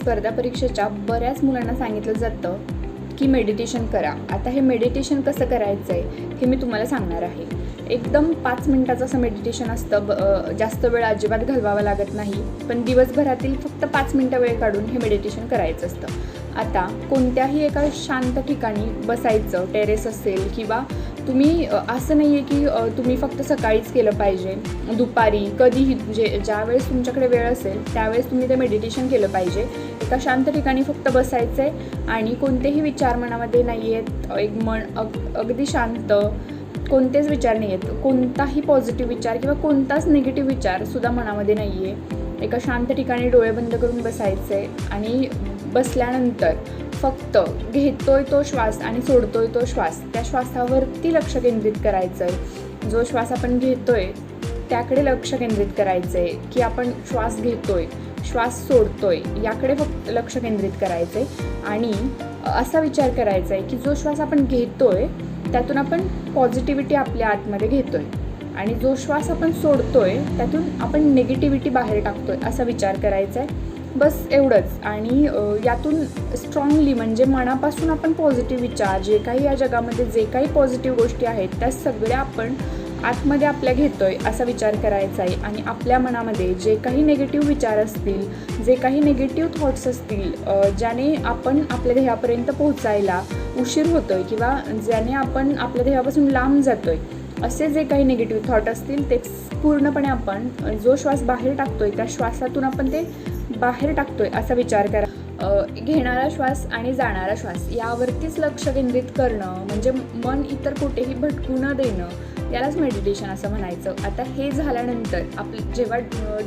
स्पर्धा परीक्षेच्या बऱ्याच मुलांना सांगितलं जातं की मेडिटेशन करा. आता हे मेडिटेशन कसं करायचं आहे हे मी तुम्हाला सांगणार आहे. एकदम 5 मिनिटाचं असं मेडिटेशन असतं. जास्त वेळ अजिबात घालवावा लागत नाही, पण दिवसभरातील फक्त 5 मिनिटं वेळ काढून हे मेडिटेशन करायचं असतं. आता कोणत्याही एका शांत ठिकाणी बसायचं, टेरेस असेल किंवा तुम्ही असं नाही आहे की तुम्ही फक्त सकाळीच केलं पाहिजे, दुपारी कधीही ज्यावेळेस तुमच्याकडे वेळ असेल त्यावेळेस तुम्ही ते मेडिटेशन केलं पाहिजे. एका शांत ठिकाणी फक्त बसायचं आहे आणि कोणतेही विचार मनामध्ये नाही आहेत. एक मन अगदी शांत, कोणतेच विचार नाही आहेत, कोणताही पॉझिटिव्ह विचार किंवा कोणताच निगेटिव्ह विचारसुद्धा मनामध्ये नाही आहे. एका शांत ठिकाणी डोळे बंद करून बसायचं आहे आणि बसल्यानंतर फक्त घेतोय तो श्वास आणि सोडतोय तो श्वास, त्या श्वासावरती लक्ष केंद्रित करायचं आहे. जो श्वास आपण घेतोय त्याकडे लक्ष केंद्रित करायचं आहे की आपण श्वास घेतोय, श्वास सोडतोय, याकडे फक्त लक्ष केंद्रित करायचं आहे. आणि असा विचार करायचा आहे की जो श्वास आपण घेतोय त्यातून आपण पॉझिटिव्हिटी आपल्या आतमध्ये घेतोय आणि जो श्वास आपण सोडतोय त्यातून आपण निगेटिव्हिटी बाहेर टाकतोय, असा विचार करायचा आहे. बस एवढंच. आणि यातून स्ट्रॉंगली म्हणजे मनापासून आपण पॉझिटिव्ह विचार, जे काही या जगामध्ये जे काही पॉझिटिव्ह गोष्टी आहेत त्या सगळ्या आपण आतमध्ये आपल्या घेतोय असा विचार करायचा आहे. आणि आपल्या मनामध्ये जे काही निगेटिव्ह विचार असतील, जे काही निगेटिव्ह थॉट्स असतील, ज्याने आपण आपल्या ध्येयापर्यंत पोहोचायला उशीर होतोय किंवा ज्याने आपण आपल्या ध्येयापासून लांब जातोय, असे जे काही निगेटिव्ह थॉट असतील ते पूर्णपणे आपण जो श्वास बाहेर टाकतोय त्या श्वासातून आपण ते बाहेर टाकतोय असा विचार करा. घेणारा श्वास आणि जाणारा श्वास यावरतीच लक्ष केंद्रित करणं म्हणजे मन इतर कुठेही भटकू न देणं, यालाच मेडिटेशन असं म्हणायचं. आता हे झाल्यानंतर जेव्हा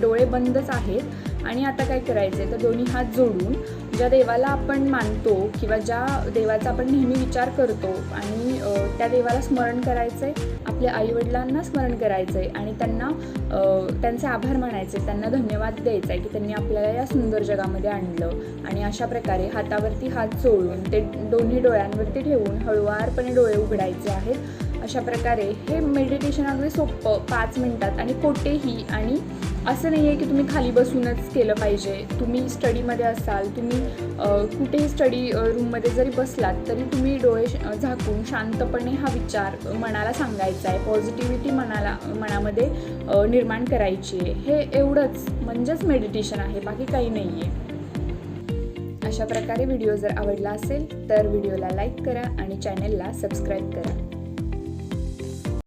डोळे बंदच आहेत आणि आता काय करायचं आहे तर दोन्ही हात जोडून ज्या देवाला आपण मानतो किंवा ज्या देवाचा आपण नेहमी विचार करतो आणि त्या देवाला स्मरण करायचं आहे, आपल्या आईवडिलांना स्मरण करायचं आहे आणि त्यांना त्यांचे आभार मानायचे, त्यांना धन्यवाद द्यायचा आहे की त्यांनी आपल्याला या सुंदर जगामध्ये आणलं. आणि अशा प्रकारे हातावरती हात चोळून ते दोन्ही डोळ्यांवरती ठेवून हळुवारपणे डोळे उघडायचे आहेत. अशा प्रकारे हे मेडिटेशन अगदी सोपं 5 मिनिटात आणि कोठेही, आणि असं नाही आहे की तुम्ही खाली बसूनच केलं पाहिजे. तुम्ही स्टडीमध्ये असाल, तुम्ही कुठेही स्टडी रूममध्ये जरी बसलात तरी तुम्ही डोळे झाकून शांतपणे हा विचार मनाला सांगायचा आहे, पॉझिटिव्हिटी मनामध्ये निर्माण करायची आहे. हे एवढंच म्हणजेच मेडिटेशन आहे, बाकी काही नाही आहे. अशा प्रकारे व्हिडिओ जर आवडला असेल तर व्हिडिओला लाईक करा आणि चॅनलला सबस्क्राईब करा.